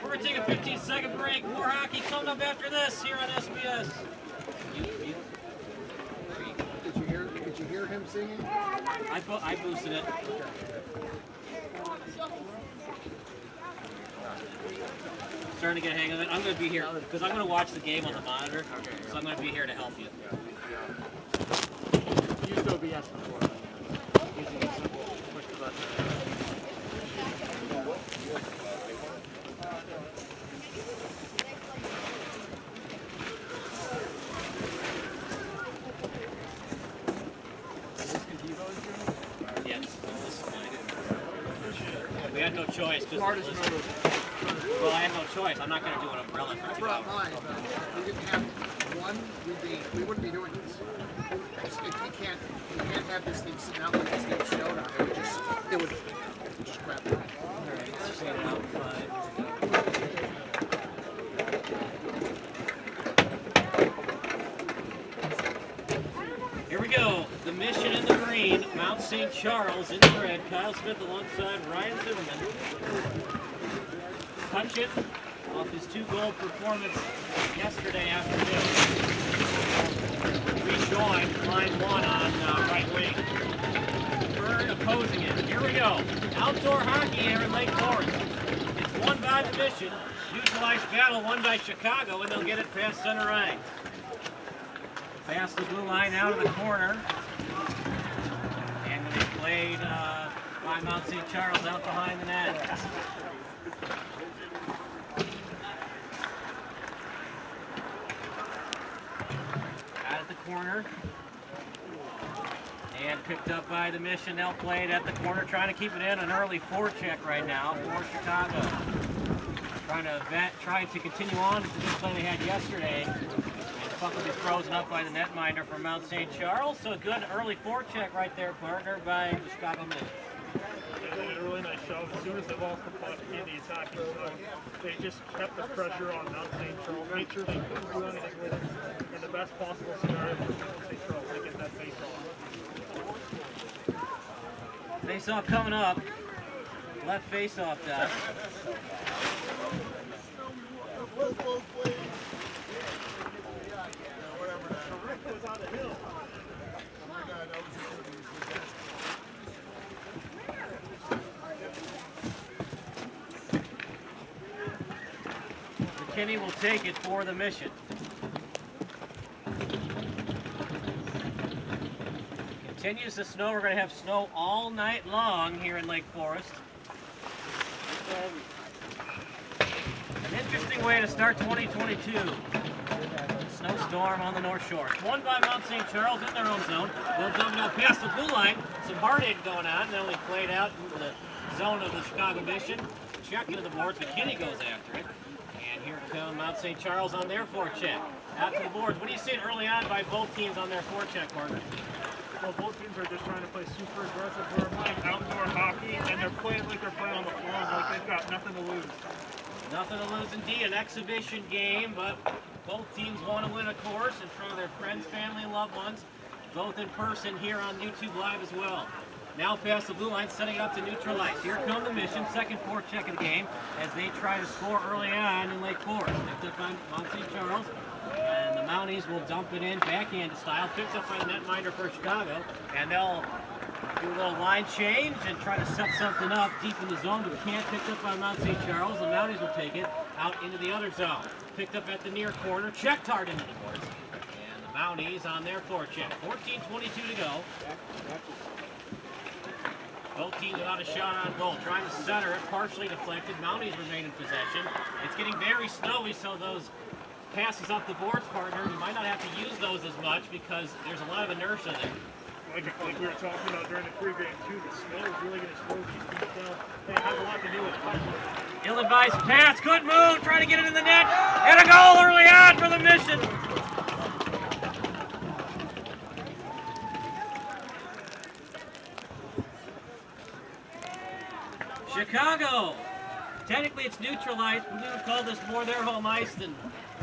We're going to take a 15-second break. More hockey coming up after this here on SBS. Did you hear him singing? I boosted it. Starting to get a hang of it. I'm going to be here because I'm going to watch the game on the monitor. So I'm going to be here to help you. You used OBS before. Push the button. Yes. We had no choice. Smartest move. Well, I had no choice. I'm not going to do an umbrella for 2 I hours. brought mine, but if we didn't have one, we wouldn't be doing this. You can't have this thing sitting out like this thing snowed on. It would just crap. All right, let's get it out. 5. Here we go. The Mission in the green. Mount St. Charles in the red. Kyle Smith alongside Ryan Zimmerman. Hutchin off his 2-goal performance yesterday afternoon. Rejoined line 1 on right wing. Byrne opposing it. Here we go. Outdoor hockey here in Lake Forest. It's won by the Mission. Neutralized battle won by Chicago, and they'll get it past center ice. Past the blue line out of the corner. And they played by Mount St. Charles out behind the net. Out at the corner. And picked up by the Mission. They'll play it at the corner, trying to keep it in. An early forecheck right now for Chicago. Trying to continue on with the good play they had yesterday. And puck will be frozen up by the netminder from Mount St. Charles. So a good early forecheck right there, partner, by the Chicago Mission. They did a really nice job. As soon as they lost the puck in the attacking side, they just kept the pressure on Mount St. Charles, made sure they couldn't do anything with it in the best possible scenario for Mount St. Charles to get that face off. Face-off coming up. Left face-off does. McKinney will take it for the Mission. Continues the snow. We're going to have snow all night long here in Lake Forest. An interesting way to start 2022. Snow Storm on the North Shore. It's won by Mount St. Charles in their own zone. They'll dump it out past the blue line. Some heartache going on. They'll be played out in the zone of the Chicago Mission. Check into the boards. McKinney goes after it. And here come Mount St. Charles on their forecheck. Out to the boards. What do you see early on by both teams on their forecheck, partner? Well, both teams are just trying to play super aggressive. We're playing outdoor hockey, and they're playing like they're playing on the floor, like they've got nothing to lose. Nothing to lose indeed. An exhibition game, but both teams want to win, of course, in front of their friends, family, and loved ones. Both in person here on YouTube Live as well. Now past the blue line, setting it up to neutral ice. Here come the Mission, second forecheck of the game, as they try to score early on in Lake Forest. Picked up by Mount St. Charles, and the Mounties will dump it in backhand style. Picked up by the netminder for Chicago, and they'll do a little line change and try to set something up deep in the zone, but can't. Picked up by Mount St. Charles. The Mounties will take it out into the other zone. Picked up at the near corner, checked hard into the boards. And the Mounties on their forecheck. 14:22 to go. Both teams without a shot on goal. Trying to center it, partially deflected. Mounties remain in possession. It's getting very snowy, so those passes up the boards, partner, you might not have to use those as much because there's a lot of inertia there. Like we were talking about during the pregame too, the snow is really going to slow these teams down. And it has a lot to do with it. Ill-advised pass, good move, trying to get it in the net, and a goal early on for the Mission. Chicago. Technically it's neutral ice, but we would call this more their home ice than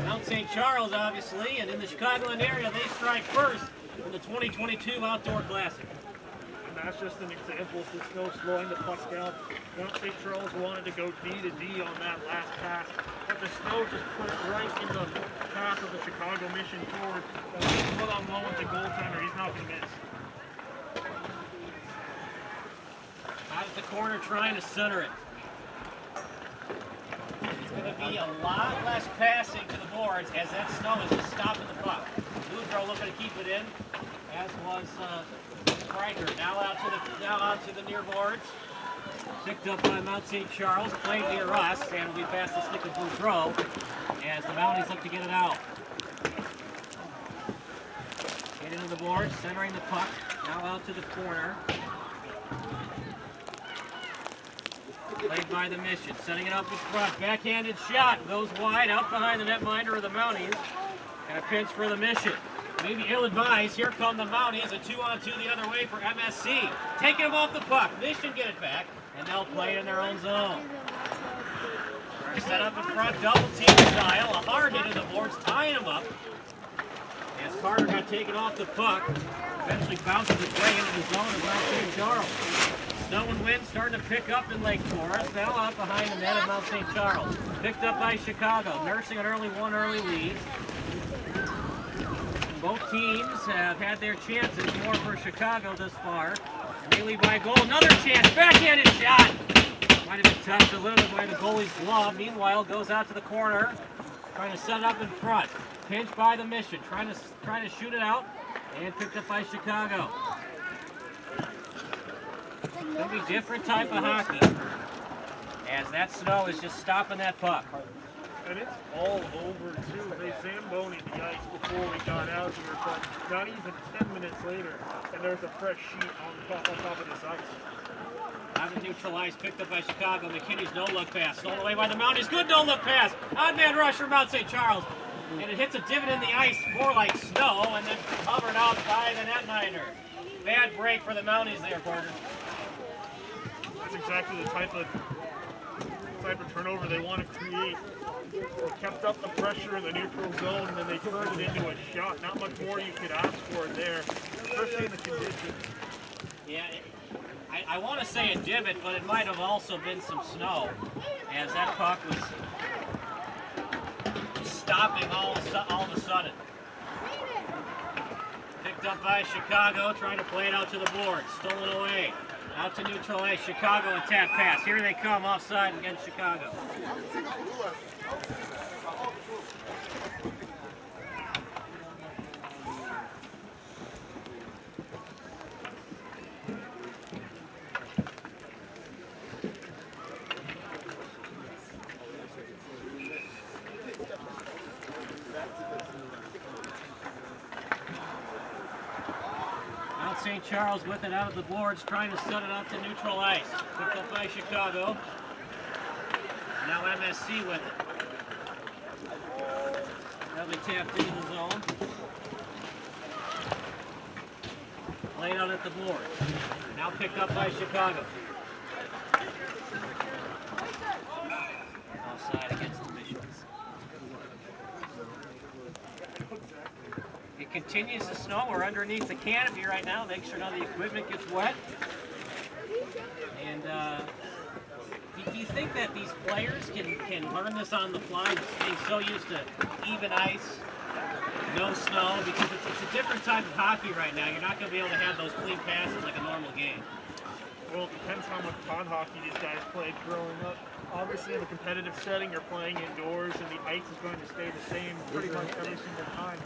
Mount St. Charles, obviously. And in the Chicagoland area, they strike first in the 2022 Outdoor Classic. And that's just an example of the snow slowing the puck down. Mount St. Charles wanted to go D to D on that last pass, but the snow just put it right in the path of the Chicago Mission forward. Put on low with the goaltender, he's not going to miss. Out at the corner trying to center it. It's going to be a lot less passing to the boards as that snow is just stopping the puck. Boudreau looking to keep it in, as was Stryker. Now out to the near boards. Picked up by Mount St. Charles, played near us, and will be past the stick of Boudreau as the Mounties look to get it out. Get into the boards, centering the puck. Now out to the corner. Played by the Mission, setting it up in front. Backhanded shot, goes wide, out behind the netminder of the Mounties. And a pinch for the Mission. Maybe ill-advised. Here come the Mounties, a 2-on-2 the other way for MSC. Taking them off the puck. Mission get it back, and they'll play it in their own zone. Set up in front, double team style. A hard hit to the boards, tying them up. As Carter got taken off the puck, eventually bounces its way into the zone of Mount St. Charles. Snow and wind starting to pick up in Lake Forest. Now out behind the net of Mount St. Charles. Picked up by Chicago, nursing an early lead. Both teams have had their chances, more for Chicago thus far. And they lead by a goal. Another chance, backhanded shot. Might have been touched a little bit by the goalie's glove. Meanwhile, goes out to the corner, trying to set it up in front. Pinched by the Mission, trying to shoot it out, and picked up by Chicago. It's going to be a different type of hockey, as that snow is just stopping that puck. And it's all over too. They zambonied the ice before we got out here, but not even 10 minutes later, and there's a fresh sheet on top of this ice. Out of neutral ice, picked up by Chicago. McKinney's no-look pass, stolen away by the Mounties. Good no-look pass. Odd man rush for Mount St. Charles. And it hits a divot in the ice, more like snow, and then covered out by the netminder. Bad break for the Mounties there, Porter. That's exactly the type of turnover they want to create. They kept up the pressure in the neutral zone, and then they turned it into a shot. Not much more you could ask for there, especially in the conditions. Yeah, I want to say a divot, but it might have also been some snow, as that puck was stopping all of a sudden. Picked up by Chicago, trying to play it out to the board. Stolen away. Out to neutral ice. Chicago and tap pass. Here they come offside against Chicago. Mount St. Charles with it out of the boards, trying to set it up to neutral ice. Picked up by Chicago. Now MSC with it. That'll be tapped into the zone. Laid out at the board. Now picked up by Chicago. Offside against the Missions. It continues to snow. We're underneath the canopy right now. Make sure none of the equipment gets wet. And do you think that these players can learn this on the fly, being so used to even ice, no snow? Because it's a different type of hockey right now. You're not going to be able to have those clean passes like a normal game. Well, it depends how much pond hockey these guys played growing up. Obviously, in a competitive setting, you're playing indoors, and the ice is going to stay the same pretty much every single time.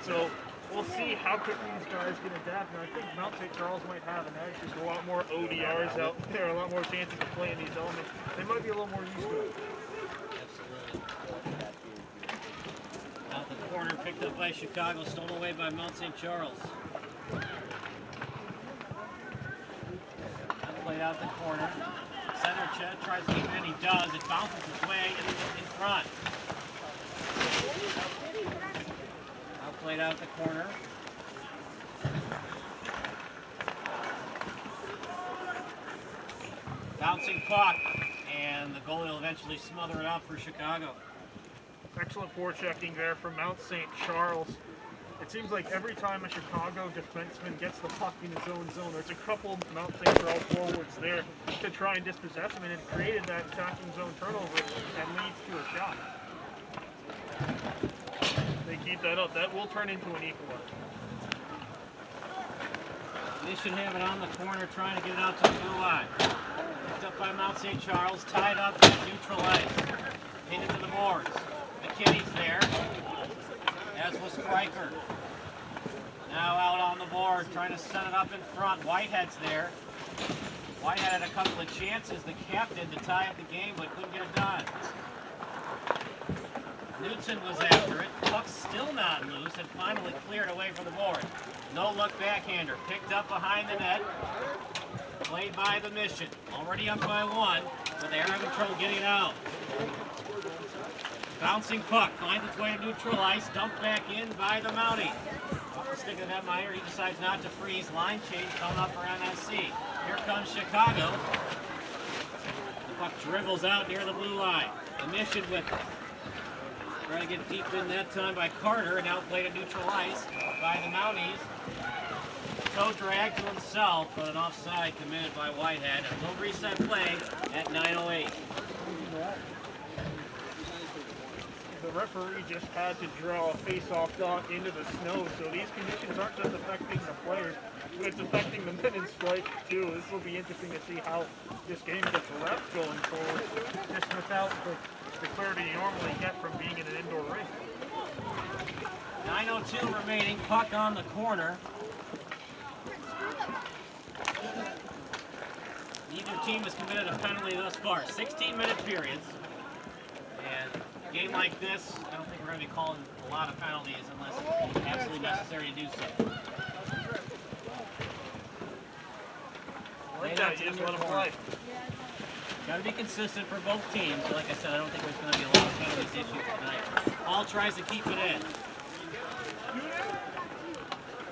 So we'll see how quickly these guys can adapt. And I think Mount St. Charles might have an edge. There's a lot more ODRs out there, a lot more chances to play in these elements. They might be a little more used to it. Absolutely. Out the corner, picked up by Chicago, stolen away by Mount St. Charles. Played out the corner. Center Chet tries to keep it in. He does. It bounces its way in front. Now played out the corner. Bouncing puck, and the goalie will eventually smother it up for Chicago. Excellent forechecking there from Mount St. Charles. It seems like every time a Chicago defenseman gets the puck in his own zone, there's a couple Mount St. Charles forwards there to try and dispossess him, and it created that attacking zone turnover that leads to a shot. They keep that up. That will turn into an equalizer. Mission have it on the corner, trying to get it out to the blue line. Picked up by Mount St. Charles, tied up at neutral ice. Into the boards. McKinney's there, as was Stryker. Now out on the board, trying to set it up in front. Whitehead's there. Whitehead had a couple of chances, the captain, to tie up the game, but couldn't get it done. Newton was after it. Puck's still not loose and finally cleared away from the board. No look backhander. Picked up behind the net. Played by the Mission. Already up by one, but they are having trouble getting it out. Bouncing puck. Finds its way to neutral ice. Dumped back in by the Mountie. Off the stick of Edmeyer. He decides not to freeze. Line change coming up for MSC. Here comes Chicago. The puck dribbles out near the blue line. The Mission with it. Trying to get deep in that time by Carter, and now played at neutral ice by the Mounties. Toe drag to himself, but an offside committed by Whitehead. And we'll reset play at 9:08. The referee just had to draw a face-off dot into the snow, so these conditions aren't just affecting the players, but it's affecting the men in strike too. This will be interesting to see how this game gets left going forward, just without the clarity you normally get from being in an indoor rink. 9:02 remaining, puck on the corner. Neither team has committed a penalty thus far. 16-minute periods. And a game like this, I don't think we're going to be calling a lot of penalties unless absolutely necessary to do so. Like that, you just let them play. Got to be consistent for both teams. Like I said, I don't think there's going to be a lot of penalties issued tonight. Hall tries to keep it in.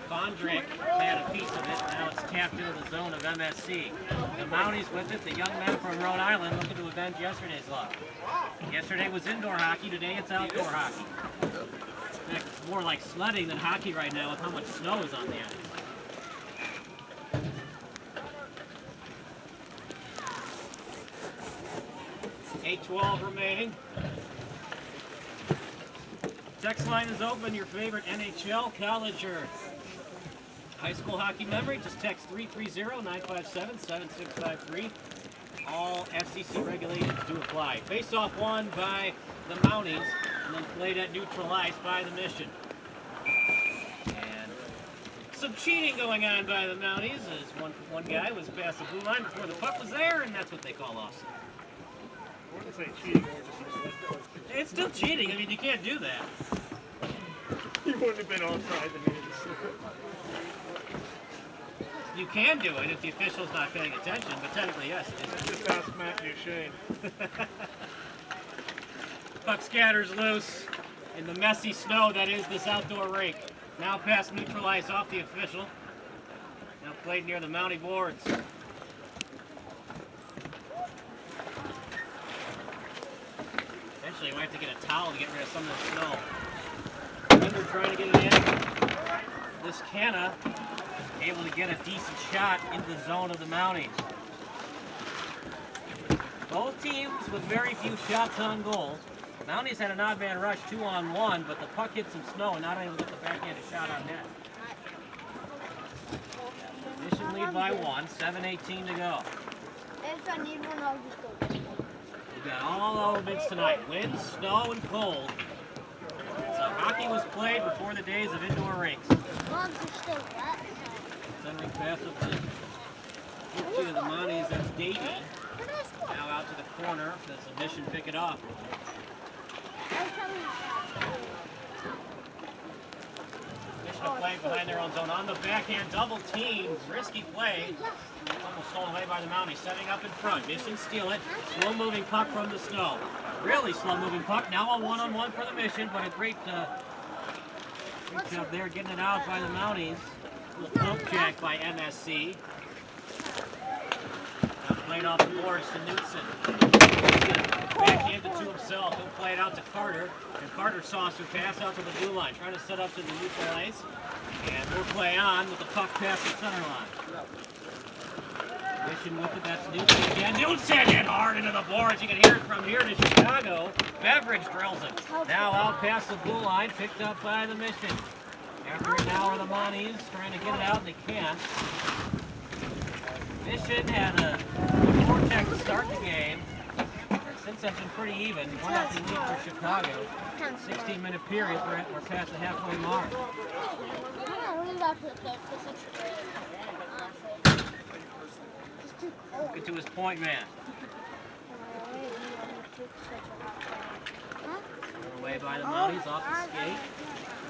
Bondrick had a piece of it. Now it's tapped into the zone of MSC. The Mounties with it. The young men from Rhode Island looking to avenge yesterday's loss. Yesterday was indoor hockey. Today it's outdoor hockey. In fact, it's more like sledding than hockey right now with how much snow is on the ice. .12 remaining. Text line is open. Your favorite NHL, college, or high school hockey memory, just text 330-957-7653. All FCC regulations do apply. Face-off won by the Mounties, and then played at neutral ice by the Mission. And some cheating going on by the Mounties, as one guy was past the blue line before the puck was there, and that's what they call offside. I wouldn't say cheating, more just misleading. It's still cheating. I mean, you can't do that. He wouldn't have been offside the minute he You can do it if the official's not paying attention, but technically, yes, it is. Just ask Matt Duchesne. Puck scatters loose in the messy snow that is this outdoor rink. Now pass neutralized off the official. Now played near the Mountie boards. Eventually, we have to get a towel to get rid of some of the snow. Linder trying to get it in. This Canna able to get a decent shot into the zone of the Mounties. Both teams with very few shots on goal. Mounties had an odd man rush 2-on-1, but the puck hit some snow and not able to get the backhanded shot on net. Mission lead by 1, 7:18 to go. We've got all elements tonight, wind, snow, and cold. So hockey was played before the days of indoor rinks. Centering pass up to the Mounties, that's Davey. Now out to the corner, does the Mission pick it up? Mission to play behind their own zone on the backhand, double team, risky play. Almost stolen away by the Mounties, setting up in front. Mission steal it, slow moving puck from the snow. Really slow moving puck, now a one-on-one for the Mission, but a great job there getting it out by the Mounties. A little poke jack by MSC. Now played off the boards to Knutson. Backhanded to himself. He'll play it out to Carter. And Carter saucer pass out to the blue line. Trying to set up to the neutral ice. And we'll play on with the puck past the center line. Mission with it. That's Knutson again. Knutson hit hard into the boards. You can hear it from here to Chicago. Beveridge drills it. Now out past the blue line. Picked up by the Mission. After an hour, the Mounties trying to get it out, and they can't. Mission had a vortex to start the game. Since that's been pretty even. 1-0 lead for Chicago. 16-minute period. We're past the halfway mark. Looking to his point man. Thrown away by the Mounties off the skate.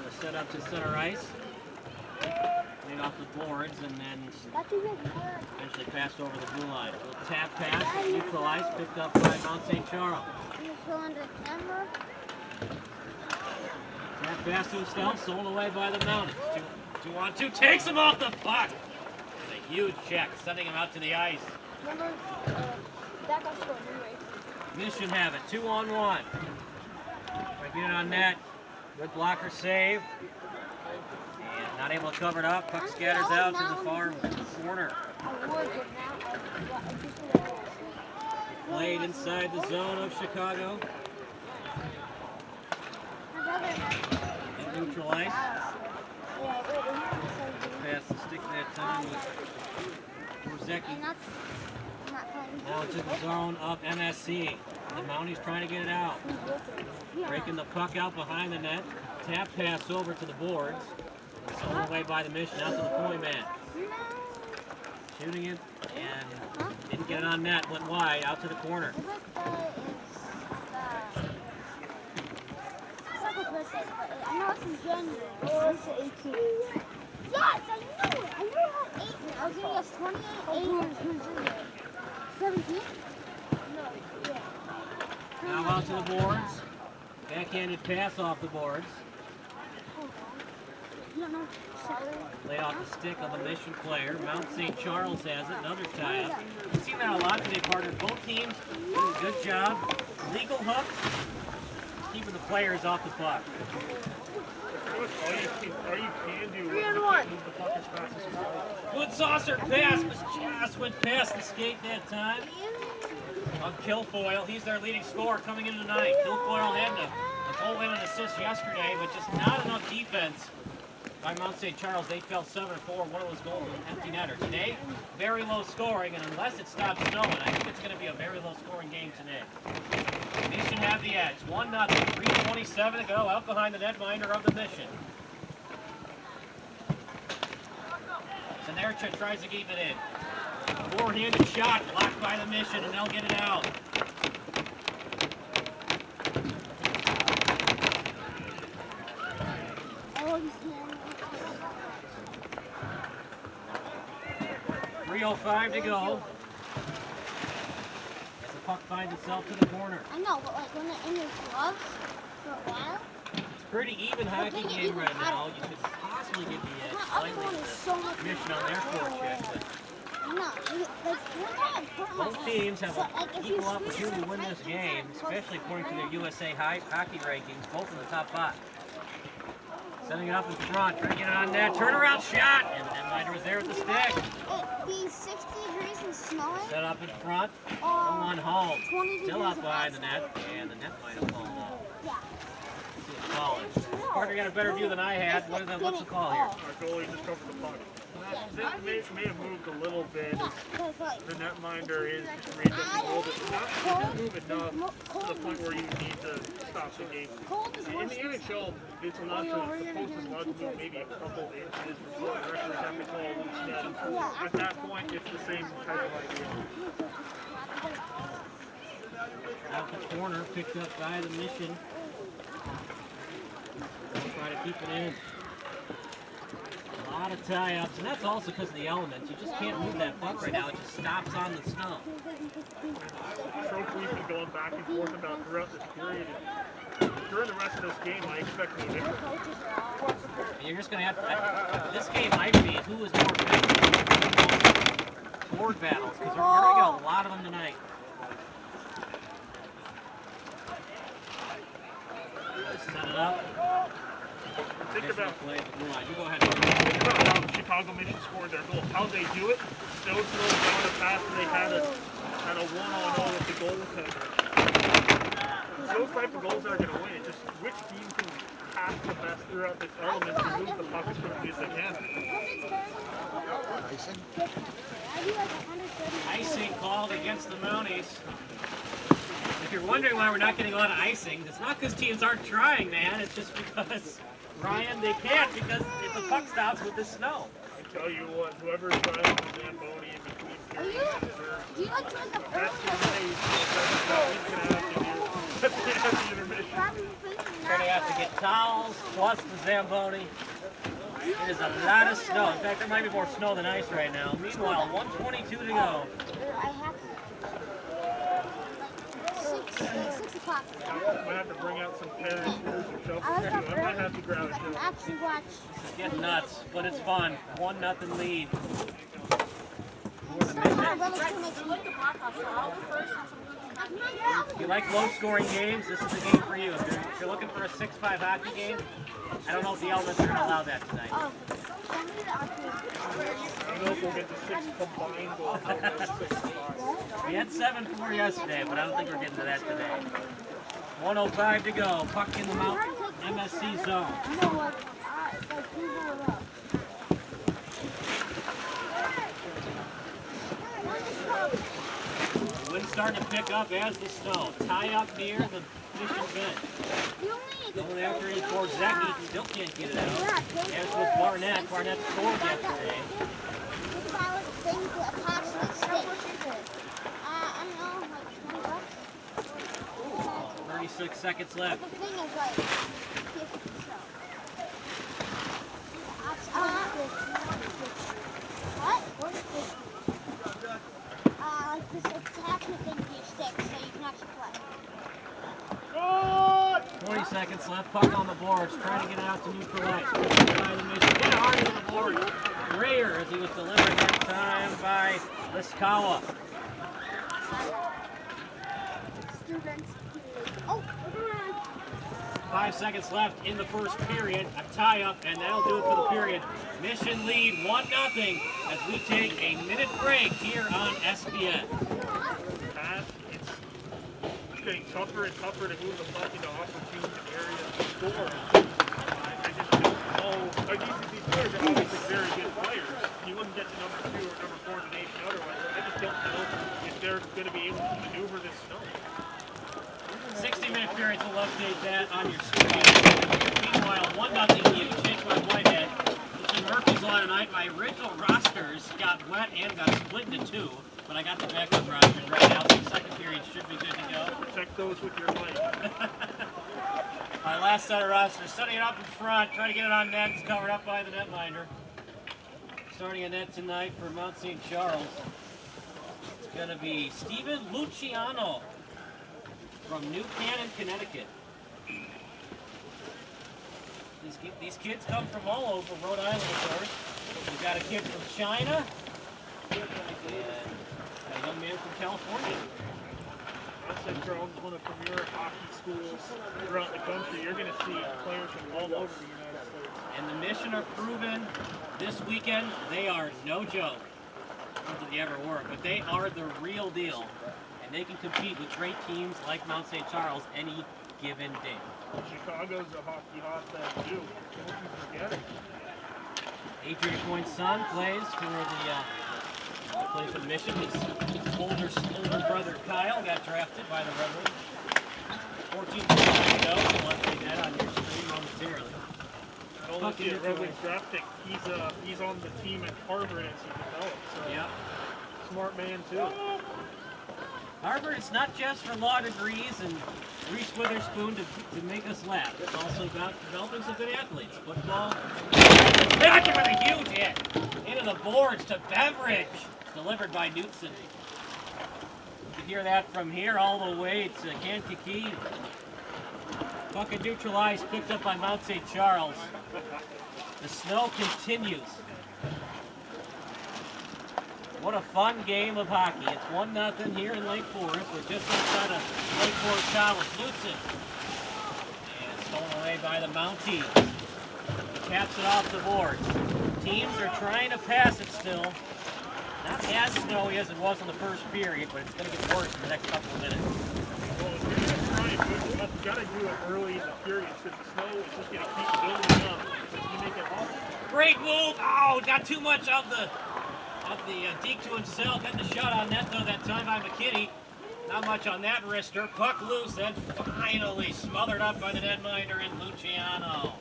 Gonna set up to center ice. Played off the boards and then eventually passed over the blue line. A little tap pass, neutralized, picked up by Mount St. Charles. Tap pass to himself, sold away by the Mounties. 2-on-2, takes him off the puck. It's a huge check, sending him out to the ice. Mission have it, 2-on-1. Right, get it on net. Good blocker save. And not able to cover it up. Puck scatters out to the far corner. Played inside the zone of Chicago. And neutralized. Pass the stick that time with Borzecki. Now to the zone of MSC. The Mounties trying to get it out. Breaking the puck out behind the net. Tap pass over to the boards. Sold away by the Mission out to the point man. Shooting it and didn't get it on net. Went wide out to the corner. I know it's in January. Or it's 18. Yes, I knew it. I knew it had 8 now. I was going to guess 28, 8, 17? No, yeah. Now out to the boards. Backhanded pass off the boards. You don't know. Laid off the stick of a Mission player. Mount St. Charles has it. Another tie-up. We've seen that a lot today, partner. Both teams doing a good job. Legal hook. Keeping the players off the puck. All you can do is move the puck as fast as possible. Good saucer pass, but just went past the skate that time. On Kilfoyle, he's their leading scorer coming in tonight. Kilfoyle had a goal and an assist yesterday, but just not enough defense by Mount St. Charles. They fell 7-4. One of those goals was an empty netter. Today, very low scoring, and unless it stops snowing, I think it's going to be a very low scoring game today. Mission have the edge. 1-0, 3:27 to go, out behind the netminder of the Mission. Senercha tries to keep it in. Four-handed shot blocked by the Mission, and they'll get it out. 3:05 to go. As the puck finds itself to the corner. I know, but like when they're in your gloves for a while, It's a pretty even hockey game right now. You could possibly get the edge my other slightly one to is so much Mission on their forecheck, but No, like one time I put my both teams have so, an like, if you equal squeeze opportunity to win it this tight game, inside, especially according to their USA hockey rankings, both in the top 5. Setting it up in front, trying to get it on net, turnaround shot, and the netminder was there with the stick. It be 60 degrees and snowing. Set up in front, Or one home. 20 Still degrees up by the outside. net, and the netminder falling off. Yeah. Let's see what's calling. Partner got a better view than I had. What's the call here? Our goalie just covered the puck. That may have moved a little bit. Yeah, because like The netminder is raised up a little bit, but not move enough to the point where you need to stop the game. cold is In worse. the NHL, it's allowed to, the post is allowed to move maybe a couple inches before the referees have to call a loose net. Yeah. At that point, it's the same type of idea. Out the corner, picked up by the Mission. They'll try to keep it in. A lot of tie-ups, and that's also because of the elements. You just can't move that puck right now. It just stops on the snow. Trope we've been going back and forth about throughout this period. And during the rest of this game, I expect no different. And you're just going to have to... This game might be who is more physical. Board battles, because you're going to get a lot of them tonight. Set it up. Think about You go ahead. Think about how Chicago Mission scored their goal. How they do it, so slow down the pass, and they had a one-on-one with the goaltender. Those type of goals are going to win. It's just which team can pass the best throughout this element to move the puck as quickly as they can. Icing called against the Mounties. If you're wondering why we're not getting a lot of icing, it's not because teams aren't trying, man. It's just because, Ryan, they can't because if the puck stops with the snow. I tell you what, whoever's driving the Zamboni in between Do you like to make a that's the way that's what he's going to have to do. That's the intermission. We're going to have to get towels plus the Zamboni. It is a lot of snow. In fact, there might be more snow than ice right now. Meanwhile, 1:22 to go. I have to. 6 o'clock. I might have to bring out some parents or shelf I like too. I might have to grab it I can too. actually watch. It's getting nuts, but it's fun. 1-0 lead. My brother's gonna make me. If you like low-scoring games, this is the game for you. If you're looking for a 6-5 hockey game, I don't know if the Elements are going to allow that tonight. Oh, send me the arcade. I don't know if we'll get the 6 combined goals. We had 7-4 yesterday, but I don't think we're getting to that today. 1:05 to go. Puck in the Mountain MSC zone. You know what? Like people it up. Wind starting to pick up as the snow. Tie up near the Mission bench. Going after it for Zeki. Still can't get it out. As with Barnett. Barnett scored yesterday. Think about it, things that approximate state. I don't know, like 20 bucks. 36 seconds left. But the thing is, like, what? Like this attachment thing to your stick, so you can actually play. 20 seconds left. Puck on the boards. Trying to get it out to neutral ice. By the Mission. Get hard on the board. Grayer as he was delivered that time by Liskawa. Students. Oh, 5 seconds left in the first period. A tie-up, and that'll do it for the period. Mission lead 1-0 as we take a minute break here on SBN. Pass, it's getting tougher and tougher to move the puck into opportune areas to score. I just don't know. These players are obviously very good players. You wouldn't get to number 2 or number 4 in the nation otherwise. I just don't know if they're going to be able to maneuver this snow. 60-minute periods will update that on your screen. Meanwhile, 1-0 Huge hit by Whitehead. This is Murphy's Law tonight. My original rosters got wet and got split into 2, but I got the backup rosters right now, so the second period should be good to go. Protect those with your life. My last set of rosters, setting it up in front, trying to get it on net. It's covered up by the netminder. starting a net tonight for Mount St. Charles. It's going to be Steven Luciano from New Canaan, Connecticut. These kids come from all over Rhode Island, of course. We've got a kid from China and a young man from California. Mount St. Charles is one of the premier hockey schools throughout the country. You're going to see players from all over the United States. And the Mission are proven this weekend. They are no joke. Not that they ever were, but they are the real deal. And they can compete with great teams like Mount St. Charles any given day. Chicago's a hockey hotbed too. Don't you forget it. Adrian Coyne's son plays for the Mission. His older brother Kyle got drafted by the Red Wings 14 years ago. You'll want to see that on your screen momentarily. Not only is he a Red Wings draft pick, he's on the team at Harvard as he developed. So Yeah. smart man too. Harvard, it's not just for law degrees and Reese Witherspoon to make us laugh. It's also about developing some good athletes. Football. Back with a huge hit. Into the boards to Beveridge. It's delivered by Knutson. You can hear that from here all the way to Kankakee. Puck and neutralized, picked up by Mount St. Charles. The snow continues. What a fun game of hockey. It's 1-0 here in Lake Forest. We're just outside of Lake Forest College. Knutson. And stolen away by the Mounties. He taps it off the board. Teams are trying to pass it still. Not as snowy as it was in the first period, but it's going to get worse in the next couple of minutes. Well, if you're going to try and move it up, you got to do it early in the period because the snow is just going to keep building up. You make it awful. Great move! Oh, got too much of the deke to himself. Had the shot on net though that time by McKinney. Not much on that wrister. Puck loose, then finally smothered up by the netminder in Luciano.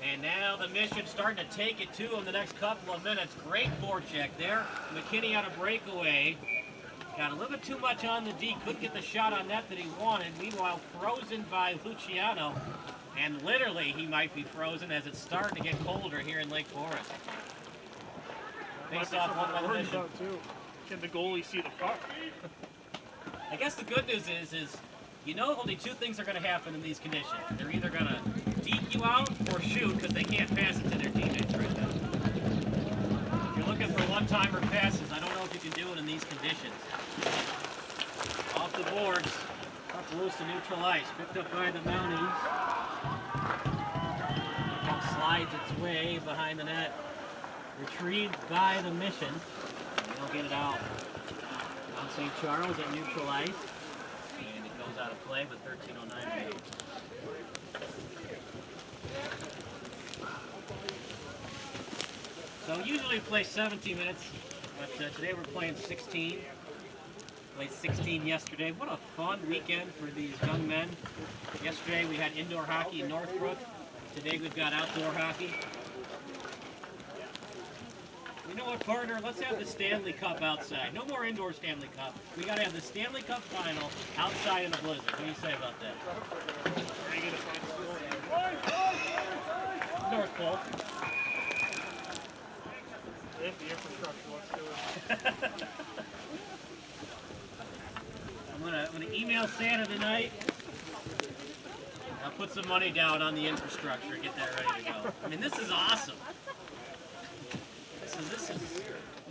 And now the Mission starting to take it to him the next couple of minutes. Great forecheck there. McKinney on a breakaway. Got a little bit too much on the deke. Couldn't get the shot on net that he wanted. Meanwhile, frozen by Luciano. And literally, he might be frozen as it's starting to get colder here in Lake Forest. Face off one by the Mission. Can the goalie see the puck? I guess the good news is you know only two things are going to happen in these conditions. They're either going to deke you out or shoot because they can't pass it to their teammates right now. If you're looking for one-timer passes, I don't know if you can do it in these conditions. Off the boards, up loose to neutral ice, picked up by the Mounties. Puck slides its way behind the net. Retrieved by the Mission. They'll get it out. Mount St. Charles at neutral ice. And it goes out of play with 13:09 remaining. So usually we play 17 minutes, but today we're playing 16. Played 16 yesterday. What a fun weekend for these young men. Yesterday we had indoor hockey in Northbrook. Today we've got outdoor hockey. You know what, partner? Let's have the Stanley Cup outside. No more indoor Stanley Cup. We got to have the Stanley Cup final outside in the blizzard. What do you say about that? Where are you going to find North Pole. They have the infrastructure. Let's do it. I'm gonna email Santa tonight. I'll put some money down on the infrastructure. Get that ready to go. I mean, this is awesome. This is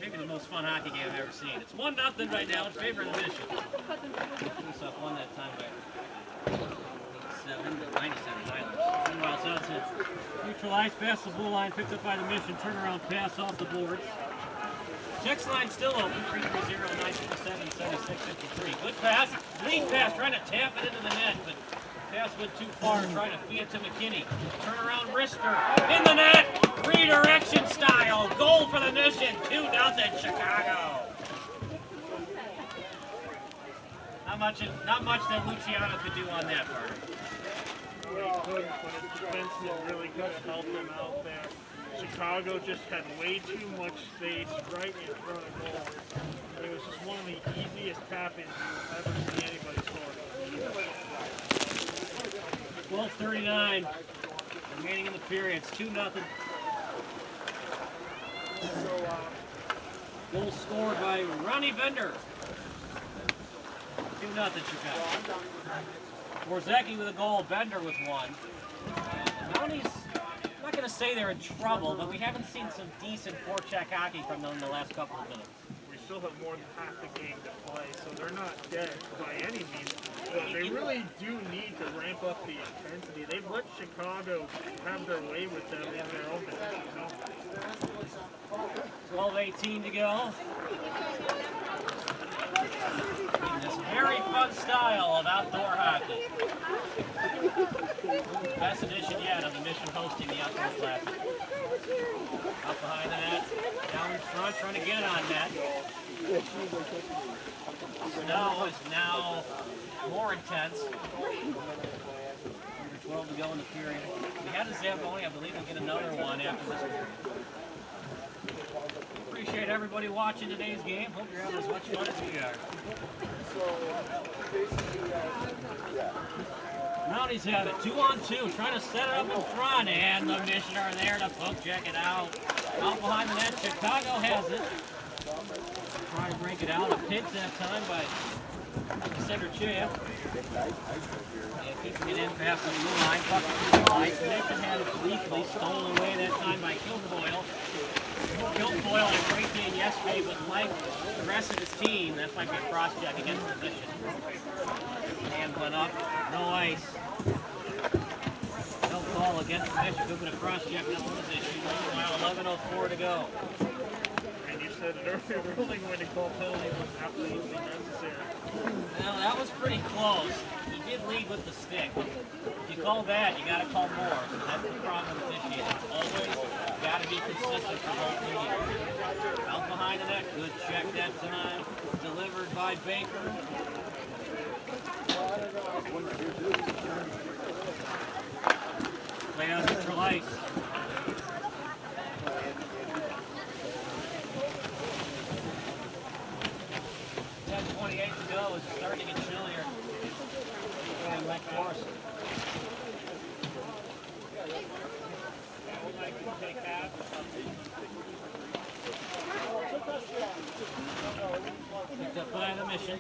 maybe the most fun hockey game I've ever seen. It's 1-0 right now in favor of the Mission. Up one that time by 97 Highlanders. Meanwhile, so it's a neutralized pass the blue line, picked up by the Mission, turnaround pass off the boards. Text line still open, 330-947-7653. Good pass, lead pass, trying to tap it into the net, but pass went too far, trying to feed it to McKinney. Turnaround wrister, in the net, redirection style, goal for the Mission, 2-0 Chicago. Not much that Luciano could do on that part. He couldn't, but his defense did really good to help him out there. Chicago just had way too much space right in front of goal. It was just one of the easiest tap-ins you've ever seen anybody score. 12:39 remaining in the period. It's 2-0. Goal scored by Ronnie Bender. 2-0 Chicago. Borzecki with a goal, Bender with one. The Mounties, I'm not going to say they're in trouble, but we haven't seen some decent forecheck hockey from them in the last couple of minutes. We still have more than half the game to play, so they're not dead by any means. But they really do need to ramp up the intensity. They've let Chicago have their way with them in their own division. 12:18 to go. In this very fun style of outdoor hockey. Best edition yet of the Mission hosting the Outdoor Classic. Up behind the net, down in front, trying to get on net. Snow is now more intense. Under 12 to go in the period. We had a Zamboni, I believe we'll get another one after this period. Appreciate everybody watching today's game. Hope you're having as much fun as we are. Mounties have it 2-on-2, trying to set it up in front, and the Mission are there to poke check it out. Out behind the net, Chicago has it. Trying to break it out. A pinch that time by Sedrichev. And keeping it in past the blue line. Puck through the line. Mission had it briefly stolen away that time by Kilboyle. Kilboyle had a great game yesterday, but like the rest of his team, that might be a cross-check against the Mission. Hand went up, no ice. No call against the Mission. Moving a cross-check in the position. Meanwhile, 11:04 to go. And you said it earlier, the ruling when he called penalty was absolutely necessary. Well, that was pretty close. He did lead with the stick. If you call that, you got to call more. That's the problem with officiating. It's always got to be consistent for both teams. Out behind the net, good check that time. Delivered by Baker. Play on neutral ice. 10:28 to go. It's starting to get chillier. Going back to Morrison. Picked up by the Mission.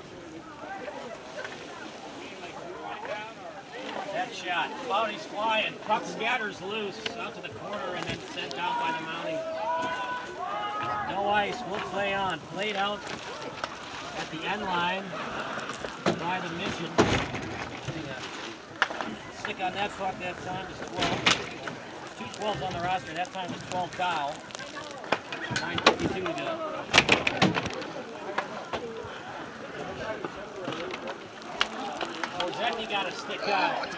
That shot. Cloudy's flying. Puck scatters loose out to the corner and then sent out by the Mounties. No ice. We'll play on. Played out at the end line by the Mission. Stick on that puck that time is 12. 2 12s on the roster. That time is 12 foul. 9:52 to go. Borzecki got a stick out.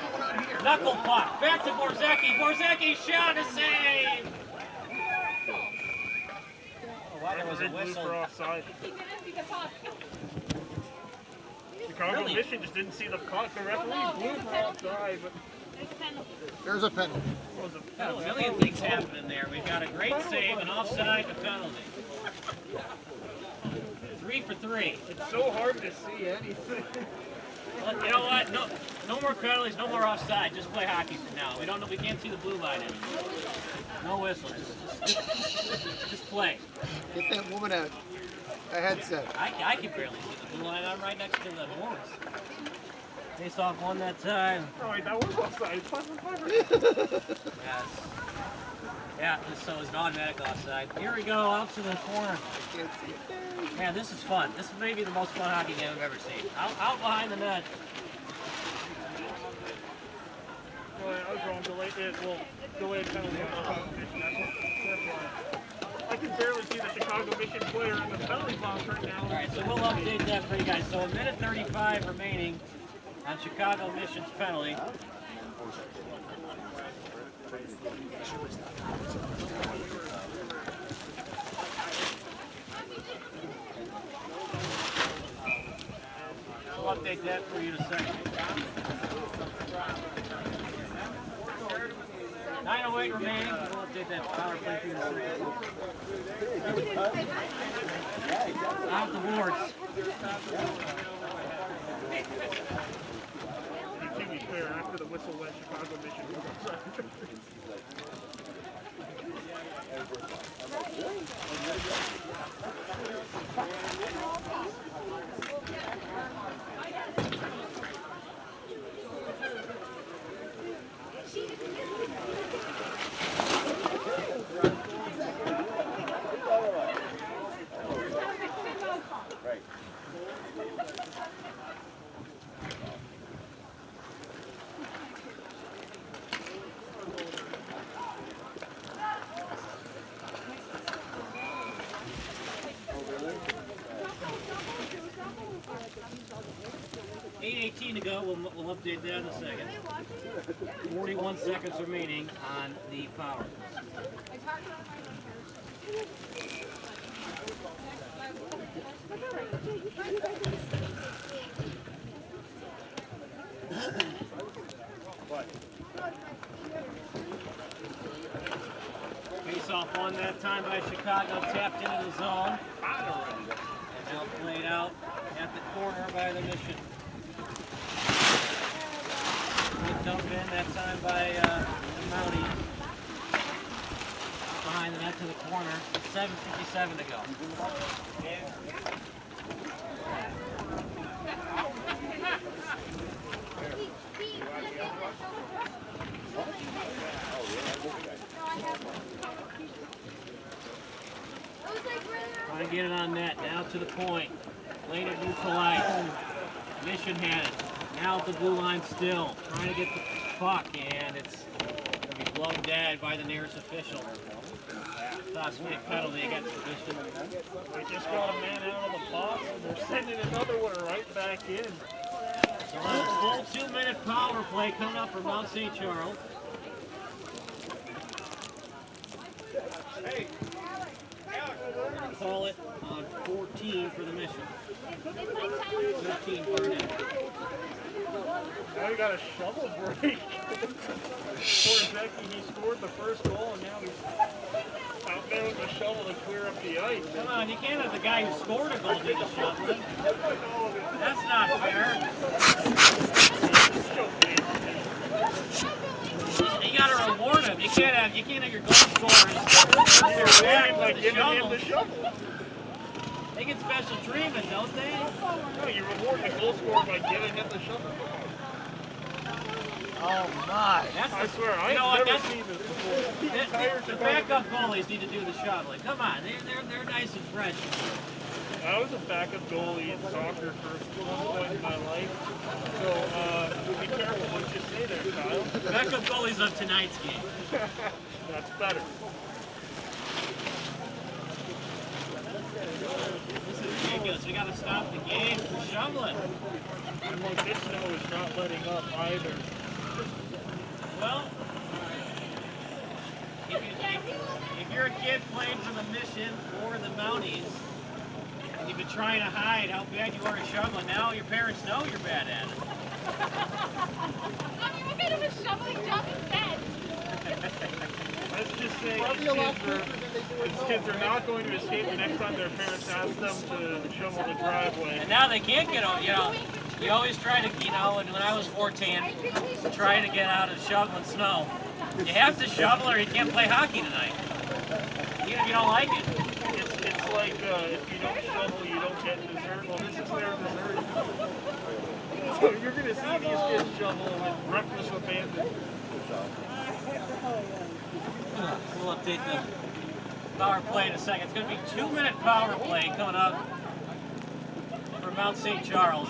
Knuckle puck. Back to Borzecki. Borzecki shot a save. Oh, wow, there was a whistle. For offside. Chicago Really? Mission just didn't see the puck. The referee blew for offside, but There's a penalty. it was a A penalty. million things happening there. We've got a great save, an offside, a penalty. 3 for 3. It's so hard to see anything. Well, you know what? No more penalties, no more offside. Just play hockey from now. We can't see the blue line anymore. No whistle. Just play. Get that woman a headset. I can barely see the blue line. I'm right next to the boards. Face off one that time. Oh wait, that was offside. It's Yes. Yeah, so it's an automatic offside. Here we go, out to the corner. I can't see it. Man, this is fun. This is maybe the most fun hockey game I've ever seen. Out behind the net. Well, I was wrong. Delayed penalty on the competition. That's why. I can barely see the Chicago Mission player in the penalty box right now. All right, so we'll update that for you guys. So 1:35 remaining on Chicago Mission's penalty. We'll update that for you in a second. 9:08 remaining. We'll update that power play for you in a second. Out the boards. To be clear, after the whistle went, Chicago Mission was offside. 8:18 to go. We'll update that in a second. 41 seconds remaining on the power. Face-off won that time by Chicago, tapped into the zone. And now played out at the corner by the Mission. Good dump in that time by the Mounties. Behind the net to the corner. 7:57 to go. Trying to get it on net. Now to the point. Played it neutral ice. Mission had it. Now at the blue line still. Trying to get the puck, and it's going to be blown dead by the nearest official. Cosmic penalty against the Mission. They just got a man out of the box, and they're sending another one right back in. So a full 2-minute power play coming up for Mount St. Charles. Hey. Call it on 14 for the Mission. 13 for net. Now we got a shovel break. Poor Becky, he scored the first goal, and now he's out there with the shovel to clear up the ice. Come on, you can't have the guy who scored a goal do the shoveling. That's not fair. You gotta reward him. You can't have your goal scorers. You're back like giving him the shovel. They get special treatment, don't they? No, you reward the goal scorer by giving him the shovel. Oh my! That's I swear, I've never seen this before. The backup goalies need to do the shoveling. Come on, they're nice and fresh. I was a backup goalie in soccer for one point in my life, so be careful what you say there, Kyle. Backup goalies of tonight's game. That's better. This is ridiculous. We gotta stop the game from shoveling. And like this snow is not letting up either. Well, if you're a kid playing for the Mission or the Mounties, and you've been trying to hide how bad you are at shoveling, now your parents know you're bad at it. I mean, what kind of a shoveling job is that? Let's just say these kids are not going to escape the next time their parents ask them to shovel the driveway. And now they can't get out, you always try to, when I was 14, trying to get out of shoveling snow. You have to shovel or you can't play hockey tonight. Even if you don't like it. It's like if you don't shovel, you don't get dessert. Well, this is their dessert. So you're going to see these kids shovel with reckless abandon. We'll update the power play in a second. It's going to be a 2-minute power play coming up for Mount St. Charles.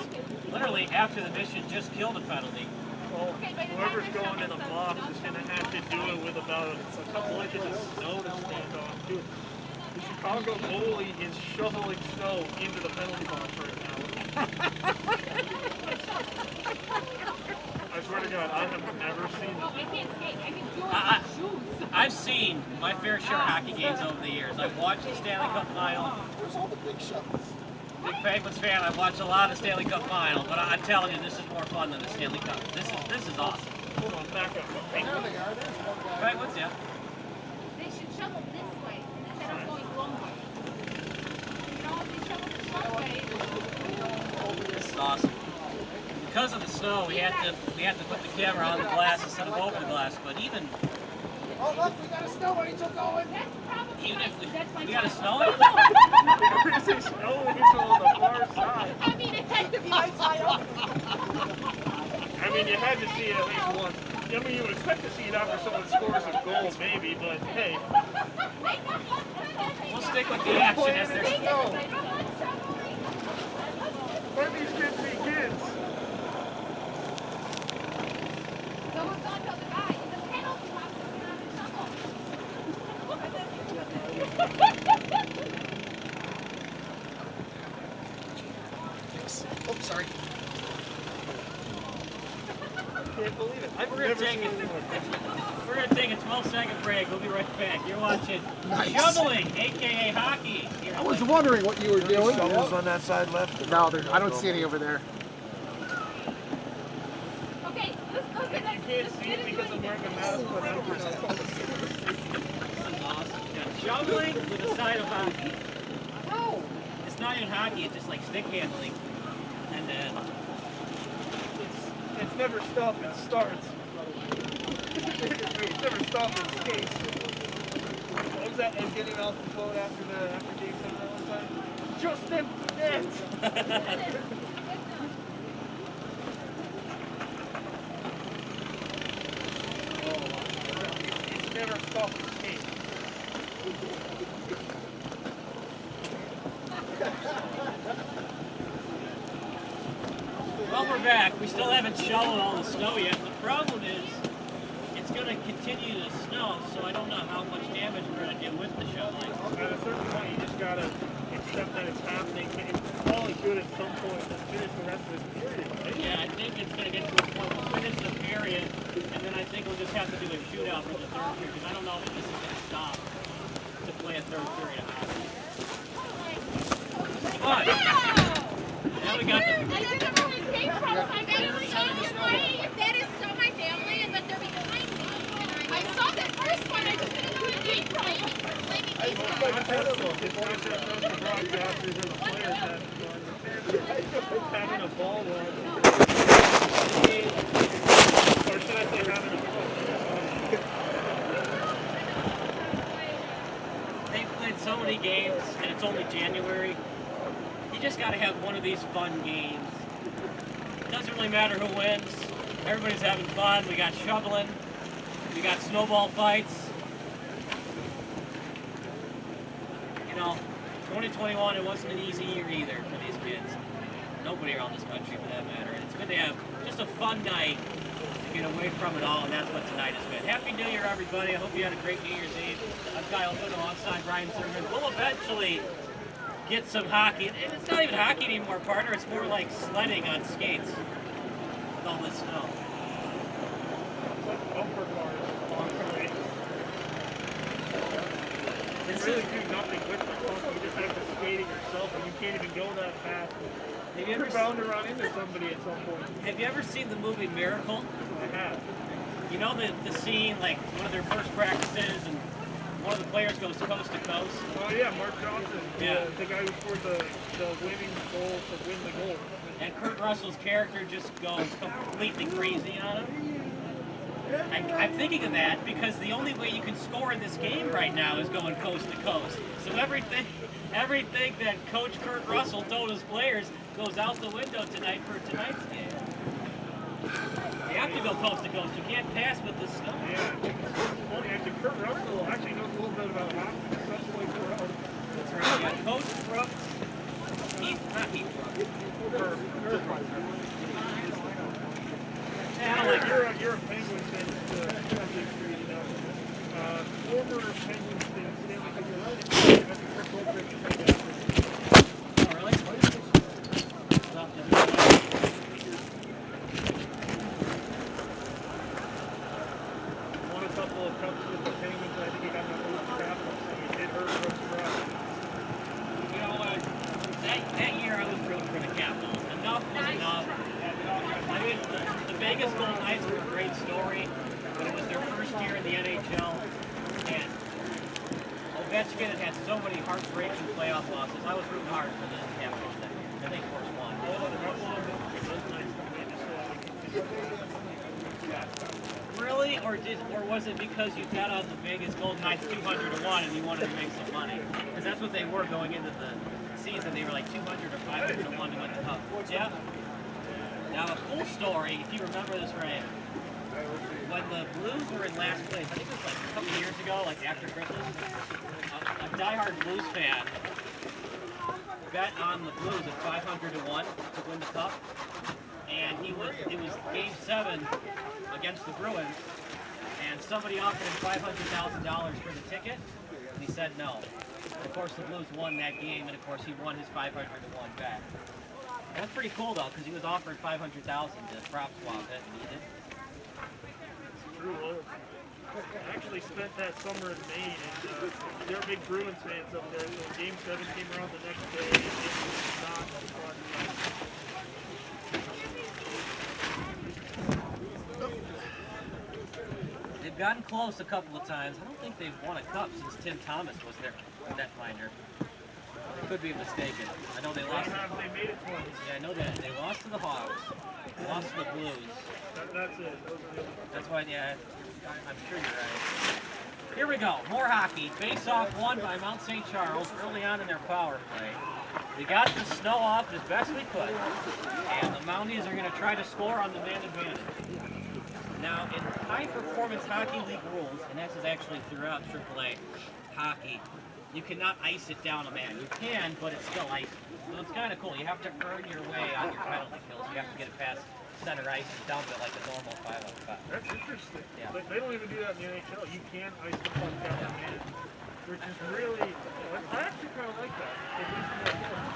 Literally after the Mission just killed a penalty. Well, whoever's going in the box is going to have to do it with about a couple inches of snow to stand on, too. The Chicago goalie is shoveling snow into the penalty box right now. I swear to God, I have never seen this. I can't skate. I can do it with shoes. I've seen my fair share of hockey games over the years. I've watched the Stanley Cup Final. Where's all the big shovels? Big Penguins fan, I've watched a lot of Stanley Cup Final, but I'm telling you, this is more fun than the Stanley Cup. This is awesome. Hold on, back up. There they are. There's one guy. Penguins, yeah. They should shovel this way instead of going one way. You know, if they shovel the short way, This is awesome. Because of the snow, we had to put the camera on the glass instead of over the glass. But even Oh look, we got a snow angel going. that's probably even if that's my we got a job. snow angel. There's a snow angel on the far side. I mean, it had to be my child. I mean, you had to see it at least once. I mean, you would expect to see it after someone scores a goal, maybe, but hey. We'll stick with the action as there's Snow. Let these kids be kids. Someone's gonna tell the guy, it's a penalty box, it's not a shovel. Oh, sorry. We're gonna take a 12-second break. We'll be right back. You're watching Nice. Shoveling, aka hockey. Here I was wondering what you were doing. Shovels on that side left? No, I don't see any over there. Okay, let's go to the next. You can't see it because I'm wearing a mask, but I'm Awesome. Yeah, shoveling with a side of hockey. No, it's not even hockey. It's just like stick handling, and then It's never stopped, it starts. It's never stopped, it skates. What was that? And getting off the boat after game 7 that one time? Justin Nance! It's never stopped, it skates. well, we're back. We still haven't shoveled all the snow yet. The problem is it's going to continue to snow, so I don't know how much damage we're going to do with the shoveling. At a certain point, you just gotta accept that it's happening. It's probably good at some point to finish the rest of this period, right? Yeah, I think it's going to get to a point we'll finish the period, and then I think we'll just have to do a shootout for the third period, because I don't know if this is going to stop to play a third period of hockey. Come on! Now we got the... I don't know where it came from. My family that is so my family, and that they're behind me. I saw that first one. I just didn't know where it came from. It's not just the broadcasters or the players having a ball run. Or should I say having a They've played so many games, and it's only January. You just got to have one of these fun games. It doesn't really matter who wins. Everybody's having fun. We got shoveling. We got snowball fights. You know, 2021, it wasn't an easy year either for these kids. Nobody around this country, for that matter. And it's good to have just a fun night to get away from it all, and that's what tonight has been. Happy New Year, everybody. I hope you had a great New Year's Eve. I'm Kyle Hood alongside Ryan Zimmerman. We'll eventually get some hockey. And it's not even hockey anymore, partner. It's more like sledding on skates with all this snow. bumper cars along the way. You This really is, do nothing with the pump. You just have to skate it yourself, and you can't even go that fast. have you You're ever bound to run into somebody at some point. have you ever seen the movie Miracle? I have. You know the scene, like one of their first practices, and one of the players goes coast to coast. Oh yeah, Mark Johnson, Yeah. the guy who scored the winning goal to win the goal. And Kurt Russell's character just goes completely crazy on him. I'm thinking of that because the only way you can score in this game right now is going coast to coast. So everything that Coach Kurt Russell told his players goes out the window tonight for tonight's game. You have to go coast to coast. You can't pass with the snow. Yeah, it's funny. Actually, Kurt Russell actually knows a little bit about hockey. That's the way That's right. Yeah, Coach Brooks. Not Heath Brooks. Yeah, I don't like it. You're a Penguins fan. You know. Former Penguins fan, Stanley Kubrick. That's Chris Goldberg. Oh, really? Stop this. Won a couple of cups with the Penguins. I think he got that World Capitals, so he did hurt Brooks Rock. You know what? That year I was rooting for the Capitals. Enough was enough. I mean, the Vegas Golden Knights were a great story, but it was their first year in the NHL, and Ovechkin had so many heartbreaking playoff losses. I was rooting hard for the Capitals that year. And they, of course, won. Really? Or was it because you got on the Vegas Golden Knights 200-1 and you wanted to make some money? Because that's what they were going into the season. They were like 200 or 500-1 to win the cup. Yeah. Now a cool story, if you remember this right, when the Blues were in last place, I think it was like a couple years ago, like after Christmas, a diehard Blues fan bet on the Blues at 500-1 to win the cup. And it was Game 7 against the Bruins, and somebody offered him $500,000 for the ticket, and he said no. And of course, the Blues won that game, and of course, he won his 500-1 bet. That's pretty cool, though, because he was offered $500,000 to prop swap it, and he did. true loyalty. I actually spent that summer in Maine, and they're big Bruins fans up there. So when Game 7 came around the next day, it was not fun. They've gotten close a couple of times. I don't think they've won a cup since Tim Thomas was their netminder. I could be mistaken. I know they lost. They made it twice. Yeah, I know that. They lost to the Hawks, lost to the Blues. That's it. Those are the That's why, yeah, I'm sure you're right. Here we go, more hockey. Face-off won by Mount St. Charles early on in their power play. We got the snow off as best we could, and the Mounties are going to try to score on the man advantage. Now, in high-performance hockey league rules, and this is actually throughout AAA hockey, you cannot ice it down a man. You can, but it's still ice. So it's kind of cool. You have to earn your way on your penalty kills. You have to get it past center ice and dump it like a normal 5-on-5. That's interesting. Yeah. But they don't even do that in the NHL. You can ice the puck down the man, which is really, I actually kind of like that. It leaves more fun.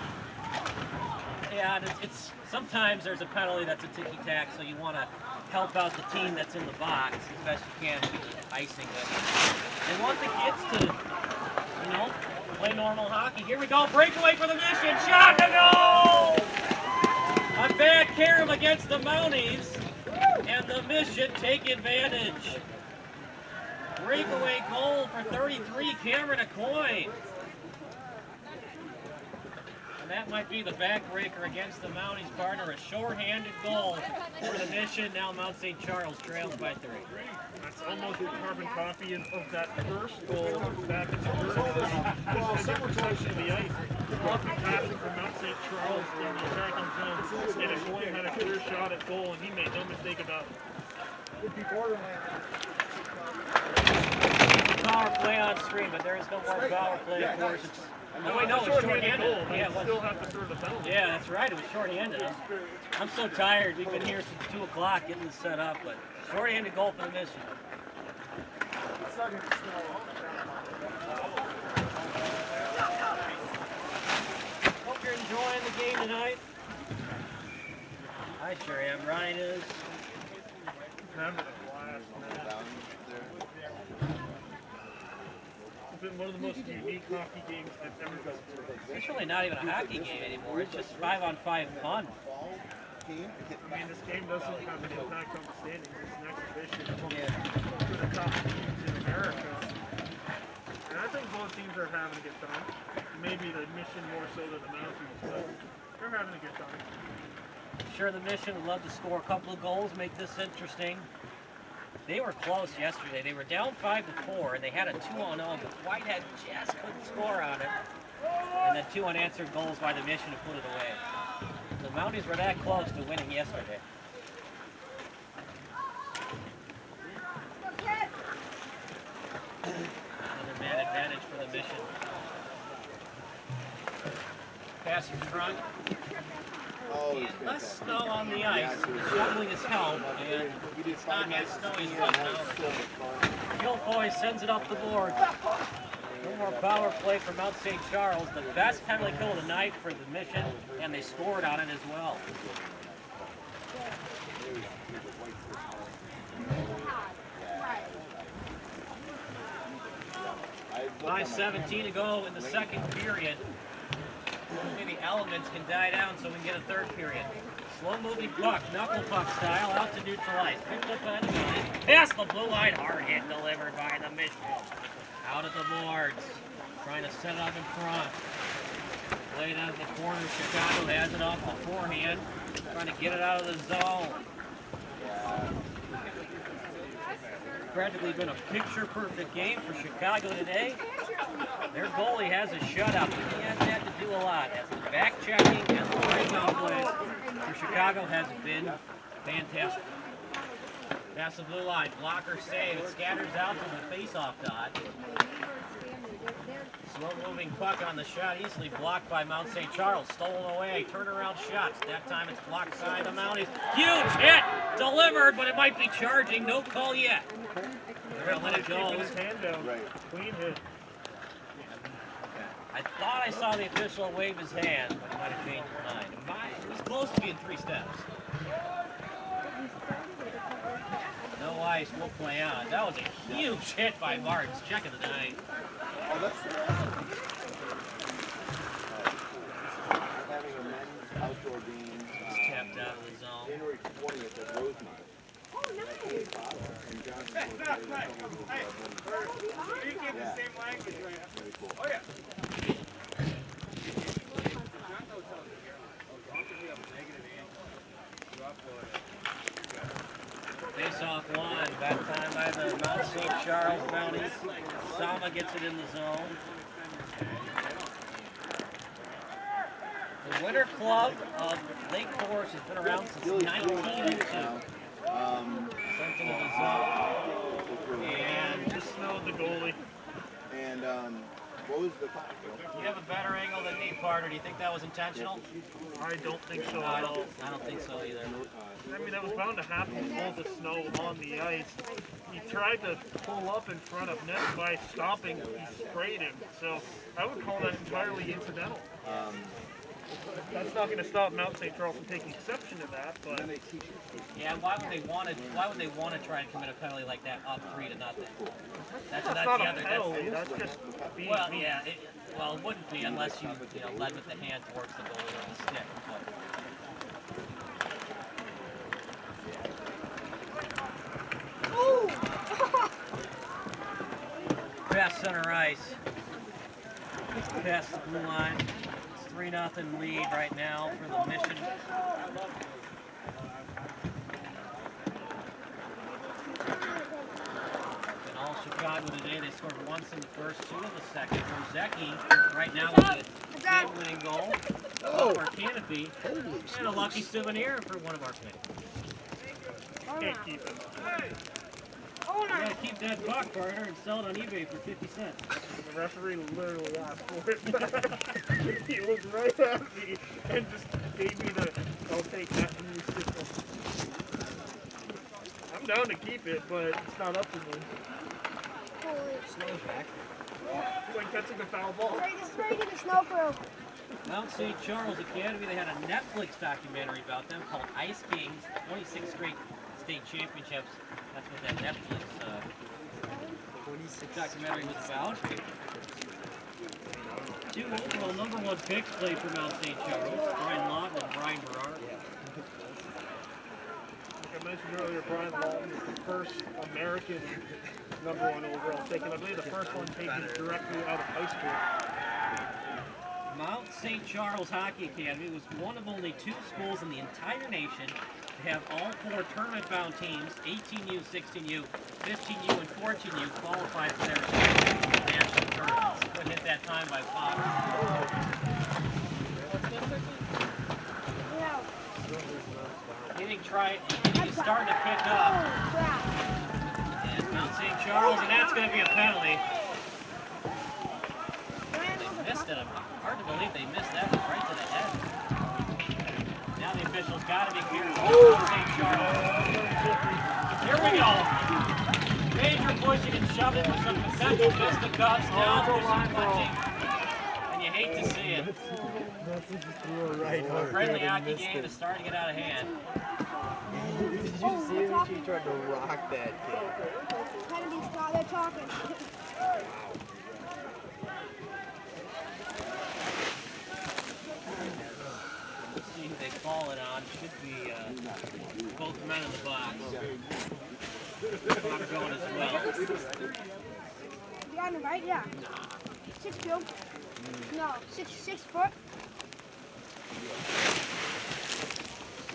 Yeah, and it's sometimes there's a penalty that's a ticky-tack, so you want to help out the team that's in the box as best you can with icing it. They want the kids to, play normal hockey. Here we go, breakaway for the Mission, shot to goal! A bad carom against the Mounties, and the Mission take advantage. Breakaway goal for 33, Cameron Aucoin. And that might be the backbreaker against the Mounties partner. A shorthanded goal for the Mission. Now Mount St. Charles trails by 3. That's almost a carbon copy of that first goal back in the first section of the ice. Lucky passing from Mount St. Charles down the attacking zone. And Aucoin had a clear shot at goal, and he made no mistake about it. Power play on screen, but there is no more power play, of course. No, wait, no, it was shorthanded. Yeah, it was. Still have to throw the penalty. Yeah, that's right. It was shorthanded. I'm so tired. We've been here since 2 o'clock getting this set up, but shorthanded goal for the Mission. Hope you're enjoying the game tonight. I sure am. Ryan is. Having a blast, man. It's been one of the most unique hockey games I've ever been to. It's really not even a hockey game anymore. It's just 5-on-5 fun. I mean, this game doesn't have an impact on the standings. It's an exhibition Yeah. for the top teams in America. And I think both teams are having a good time. Maybe the Mission more so than the Mounties, but they're having a good time. I'm sure the Mission would love to score a couple of goals, make this interesting. They were close yesterday. They were down 5-4, and they had a 2-on-0, but Whitehead just couldn't score on it. And then 2 unanswered goals by the Mission to put it away. The Mounties were that close to winning yesterday. Another man advantage for the Mission. Pass in front. And less snow on the ice. The shoveling has helped, and it's not as snowy as it was now. Guilfoyle sends it up the board. No more power play for Mount St. Charles. The best penalty kill of the night for the Mission, and they scored on it as well. 5:17 to go in the second period. Maybe elements can die down so we can get a third period. Slow-moving puck, knuckle puck style, out to neutral ice. Picked up on the past the blue line, hard hit delivered by the Mission. Out at the boards, trying to set it up in front. Played out of the corner, Chicago has it off beforehand, trying to get it out of the zone. Practically been a picture-perfect game for Chicago today. Their goalie has a shutout, but he hasn't had to do a lot. As the back-checking and the breakout plays for Chicago has been fantastic. Pass the blue line, blocker save, it scatters out to the face-off dot. Slow-moving puck on the shot, easily blocked by Mount St. Charles. Stolen away, turnaround shots. That time it's blocked by the Mounties. Huge hit, delivered, but it might be charging. No call yet. They're gonna let it go. Keeping his hand down. Clean hit. I thought I saw the official wave his hand, but he might have changed his mind. It was close to being 3 steps. No ice will play on. That was a huge hit by Martins, checking the night. Oh, that's having a men's outdoor game Tapped out of the zone. January 20th at Rosemont. Oh, nice. And Johnson will play the Very cool. Oh yeah. Face off one, back time by the Mount St. Charles Bounties. Sama gets it in the zone. The Winter Club of Lake Forest has been around since 1902. Sent into the zone. And Just snowed the goalie. And what was the clock? you have a better angle than me, partner. Do you think that was intentional? I don't think so I at all. don't think so either. I mean, that was bound to happen with all the snow on the ice. He tried to pull up in front of net by stopping. He sprayed him. So I would call that entirely incidental. That's not going to stop Mount St. Charles from taking exception to that, but Yeah, why would they want to try and commit a penalty like that up 3-0? That's that's the not a other. penalty. That's just being Well, mean. yeah. It wouldn't be unless you led with the hand towards the goalie or the stick. Pass center ice. Past the blue line. It's 3-0 lead right now for the Mission. And all Chicago today, they scored once in the first, 2 in the second. Rosecki right now with a game-winning goal over Canopy. And a lucky souvenir for one of our fans. Can't keep it. You gotta keep that buck, partner, and sell it on eBay for 50 cents. The referee literally asked for it. He looked right at me and just gave me the, I'll take that from you signal. I'm down to keep it, but it's not up to me. It's like catching a foul ball. It's ready to snow crew. Mount St. Charles Academy, they had a Netflix documentary about them called Ice Kings, 26 straight state championships. That's what that Netflix documentary was about. 2 overall #1 picks played for Mount St. Charles, Brian Lawton and Brian Berard. Like I mentioned earlier, Brian Lawton is the first American #1 overall taken. I believe the first one taken directly out of high school. Mount St. Charles Hockey Academy was one of only 2 schools in the entire nation to have all 4 tournament-bound teams, 18U, 16U, 15U, and 14U, qualified for their national tournaments. Couldn't hit that time by Fox. Yeah. Hitting is starting to pick up. And Mount St. Charles, and that's going to be a penalty. They missed it. Hard to believe they missed that one right to the head. Now the officials got to be careful. St. Charles. Here we go. Major pushing and shoving with some potential fisticuffs down for some punching. And you hate to see it. A friendly hockey game is starting to get out of hand. Did you see when she tried to rock that kid? They're talking. See who they call it on. Should be both men in the box. Clock going as well. You on the right? Yeah. 6'2". No, 6 foot.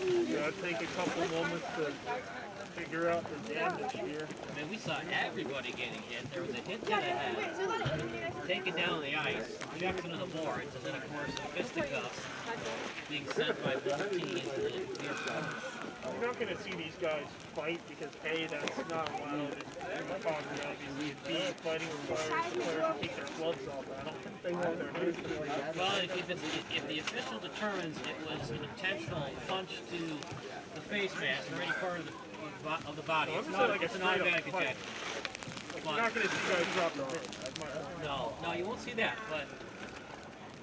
Yeah, it'd take a couple moments to figure out the damage here. I mean, we saw everybody getting hit. There was a hit to the head, taken down the ice, checked into the boards, and then, of course, the fisticuffs being sent by both teams. You're not going to see these guys fight because, A, that's not allowed. It's obviously, B, fighting requires players to take their gloves off. I don't think they want their hands to like that. Well, if the official determines it was an intentional punch to the face mask or any part of the body, it's not like it's a an straight up automatic fight. ejection. You're not going to see guys drop their hands. That's my point. No, you won't see that. But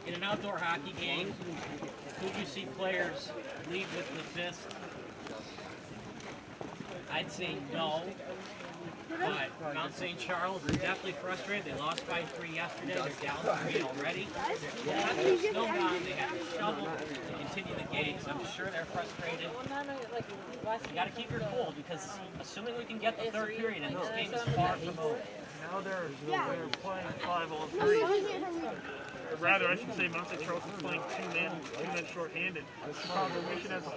in an outdoor hockey game, who do you see players lead with the fist? I I'd say no. But Mount St. Charles is definitely frustrated. They lost by 3 yesterday. They're down 3 already. They had their snow gone. They had to shovel to continue the game. So I'm sure they're frustrated. You got to keep your cool because assuming we can get the third period and this game is far from over. Now they're playing 5-on-3. Or rather, I should say Mount St. Charles is playing two-men short-handed. Chicago Mission has no.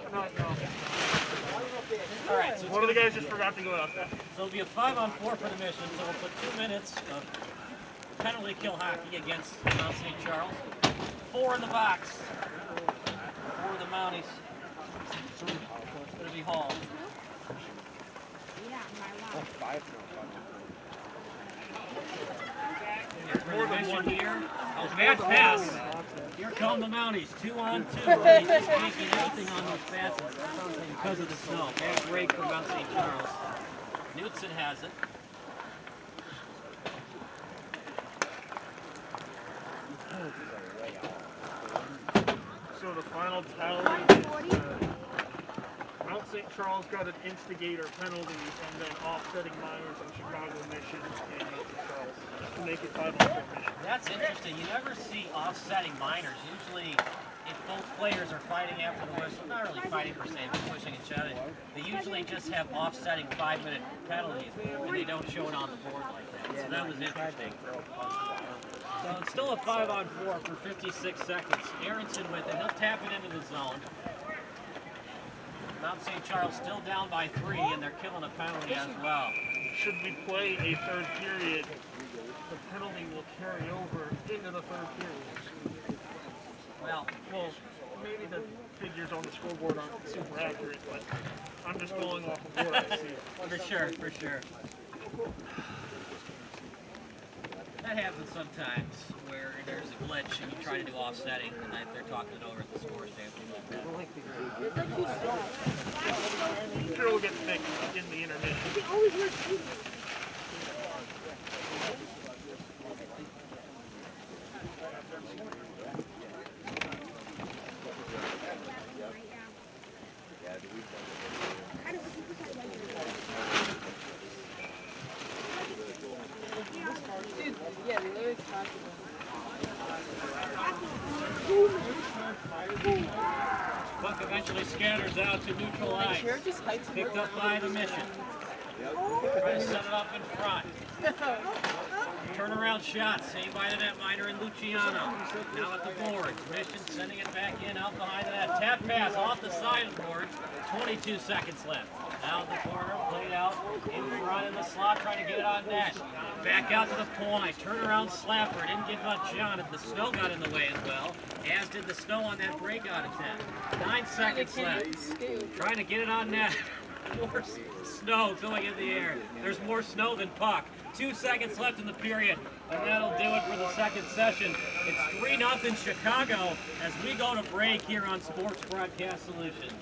All right, so One of the guys just forgot to go out. So it'll be a 5-on-4 for the Mission. So we'll put 2 minutes of penalty kill hockey against Mount St. Charles. 4 in the box for the Mounties. It's going to be Hall. For the Mission here. Oh, bad pass. Here come the Mounties, 2-on-2. They just can't get anything on those passes because of the snow. Bad break from Mount St. Charles. Knutson has it. So the final tally is Mount St. Charles got an instigator penalty and then offsetting minors on Chicago Mission and Mount St. Charles to make it 5-on-4 Mission. That's interesting. You never see offsetting minors. Usually, if both players are fighting after the whistle, not really fighting per se, but pushing each other, they usually just have offsetting 5-minute penalties, and they don't show it on the board like that. So that was interesting. So it's still a 5-on-4 for 56 seconds. Aronson with it. He'll tap it into the zone. Mount St. Charles still down by 3, and they're killing a penalty as well. Should we play a third period, the penalty will carry over into the third period. Well, maybe the figures on the scoreboard aren't super accurate, but I'm just going off of what I see. for sure, for sure. That happens sometimes where there's a glitch and you try to do offsetting and they're talking it over at the score stamp. I'm sure it'll get fixed in the intermission. Puck eventually scatters out to neutral ice. Picked up by the Mission. Try to set it up in front. Turnaround shot, saved by the netminder and Luciano. Now at the boards. Mission sending it back in out behind the net. Tap pass off the side of the board. 22 seconds left. Out the corner, played out in front in the slot, trying to get it on net. Back out to the point. Turnaround slapper. Didn't get much on it. The snow got in the way as well, as did the snow on that breakout attempt. 9 seconds left. Trying to get it on net. More snow going in the air. There's more snow than puck. 2 seconds left in the period, and that'll do it for the second session. It's 3-0 Chicago as we go to break here on Sports Broadcast Solutions.